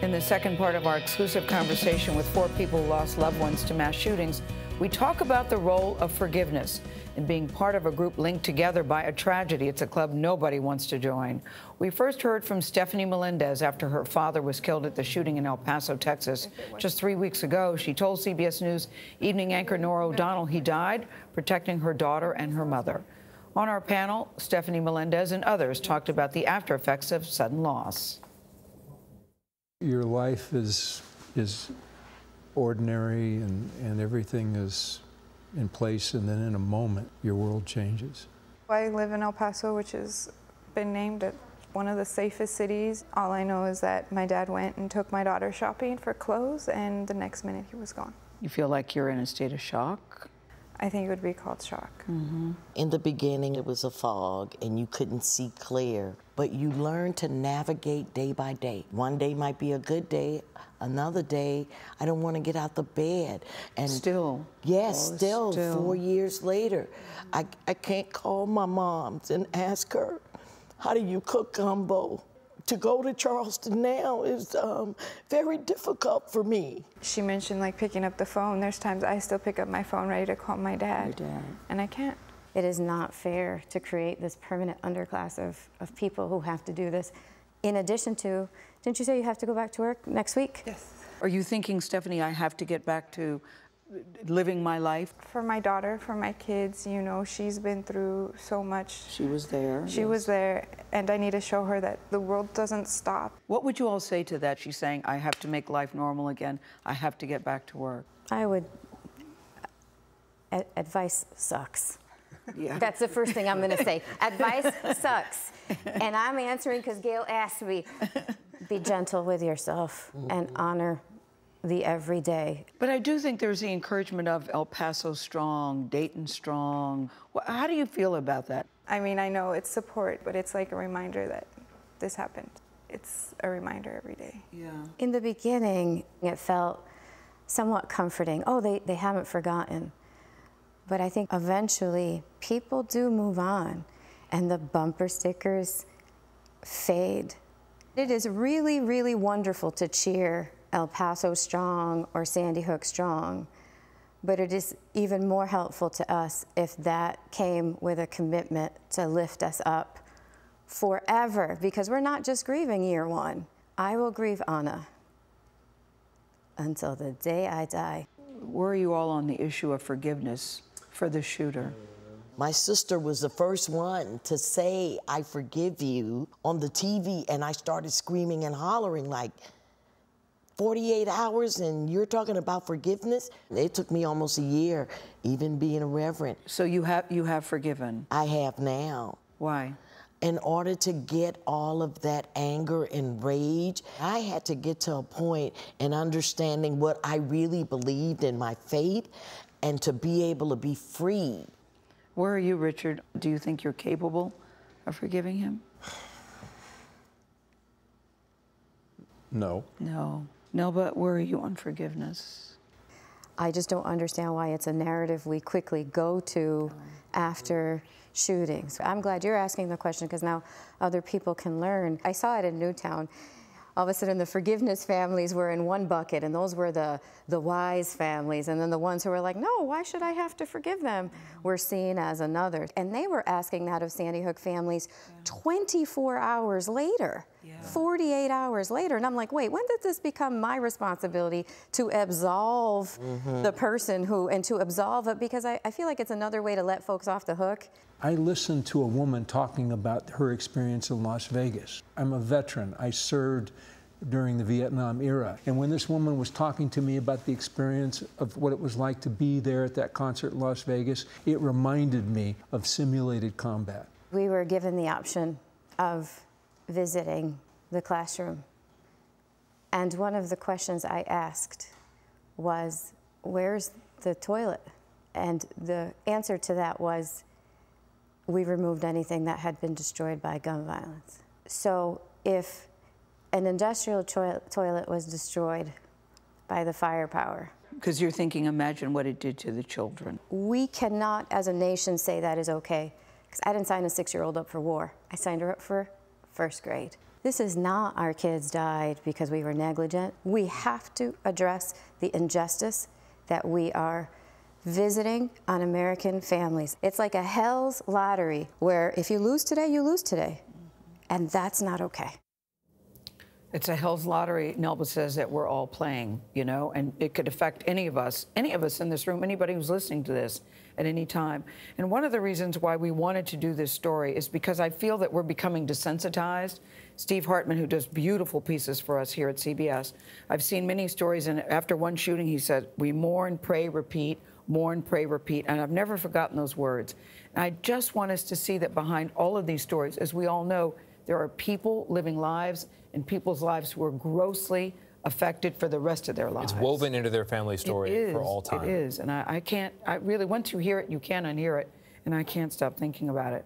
In the second part of our exclusive conversation with 4 people who lost loved ones to mass shootings, we talk about the role of forgiveness in being part of a group linked together by a tragedy. It's a club nobody wants to join. We first heard from Stephanie Melendez after her father was killed at the shooting in El Paso, Texas. Just 3 weeks ago, she told CBS News evening anchor Norah O'Donnell he died protecting her daughter and her mother. On our panel, Stephanie Melendez and others talked about the after effects of sudden loss. Your life is ordinary and everything is in place, and then in a moment, your world changes. I live in El Paso, which has been named one of the safest cities. All I know is that my dad went and took my daughter shopping for clothes, and the next minute he was gone. You feel like you're in a state of shock? I think it would be called shock. Mm-hmm. In the beginning, it was a fog and you couldn't see clear, but you learn to navigate day by day. One day might be a good day, another day, I don't want to get out the bed. And still? Yes, still. 4 years later, I can't call my mom and ask her, how do you cook gumbo? To go to Charleston now is very difficult for me. She mentioned like picking up the phone. There's times I still pick up my phone ready to call my dad, and I can't. It is not fair to create this permanent underclass of people who have to do this. In addition to, didn't you say you have to go back to work next week? Yes. Are you thinking, Stephanie, I have to get back to living my life? For my daughter, for my kids, you know, she's been through so much. She was there. She was there, and I need to show her that the world doesn't stop. What would you all say to that? She's saying, I have to make life normal again. I have to get back to work. I would, advice sucks. Yeah. That's the first thing I'm going to say. Advice sucks. And I'm answering because Gayle asked me, be gentle with yourself and honor the everyday. But I do think there's the encouragement of El Paso strong, Dayton strong. How do you feel about that? I mean, I know it's support, but it's like a reminder that this happened. It's a reminder every day. Yeah. In the beginning, it felt somewhat comforting. Oh, they haven't forgotten. But I think eventually people do move on and the bumper stickers fade. It is really, really wonderful to cheer El Paso strong or Sandy Hook strong, but it is even more helpful to us if that came with a commitment to lift us up forever, because we're not just grieving year one. I will grieve Anna until the day I die. Where are you all on the issue of forgiveness for the shooter? My sister was the first one to say, I forgive you, on the TV, and I started screaming and hollering like, 48 hours and you're talking about forgiveness? It took me almost a year, even being a reverend. So you have forgiven? I have now. Why? In order to get all of that anger and rage, I had to get to a point in understanding what I really believed in my faith and to be able to be free. Where are you, Richard? Do you think you're capable of forgiving him? No. No. No, but where are you on forgiveness? I just don't understand why it's a narrative we quickly go to after shootings. I'm glad you're asking the question because now other people can learn. I saw it in Newtown. All of a sudden the forgiveness families were in one bucket, and those were the wise families, and then the ones who were like, no, why should I have to forgive them, were seen as another. And they were asking that of Sandy Hook families 24 hours later, 48 hours later. And I'm like, wait, when did this become my responsibility to absolve the person and to absolve it? Because I feel like it's another way to let folks off the hook. I listened to a woman talking about her experience in Las Vegas. I'm a veteran. I served during the Vietnam era. And when this woman was talking to me about the experience of what it was like to be there at that concert in Las Vegas, it reminded me of simulated combat. We were given the option of visiting the classroom. And one of the questions I asked was, where's the toilet? And the answer to that was, we removed anything that had been destroyed by gun violence. So if an industrial toilet was destroyed by the firepower. Because you're thinking, imagine what it did to the children. We cannot, as a nation, say that is okay. Because I didn't sign a 6-year-old up for war. I signed her up for first grade. This is not our kids died because we were negligent. We have to address the injustice that we are visiting on American families. It's like a hell's lottery where if you lose today, you lose today. And that's not okay. It's a hell's lottery, Nelba says, that we're all playing, you know, and it could affect any of us in this room, anybody who's listening to this at any time. And one of the reasons why we wanted to do this story is because I feel that we're becoming desensitized. Steve Hartman, who does beautiful pieces for us here at CBS, I've seen many stories, and after one shooting, he said, we mourn, pray, repeat, mourn, pray, repeat, and I've never forgotten those words. And I just want us to see that behind all of these stories, as we all know, there are people living lives and people's lives who are grossly affected for the rest of their lives. It's woven into their family story for all time. It is, and I can't, I really, once you hear it, you can't unhear it, and I can't stop thinking about it.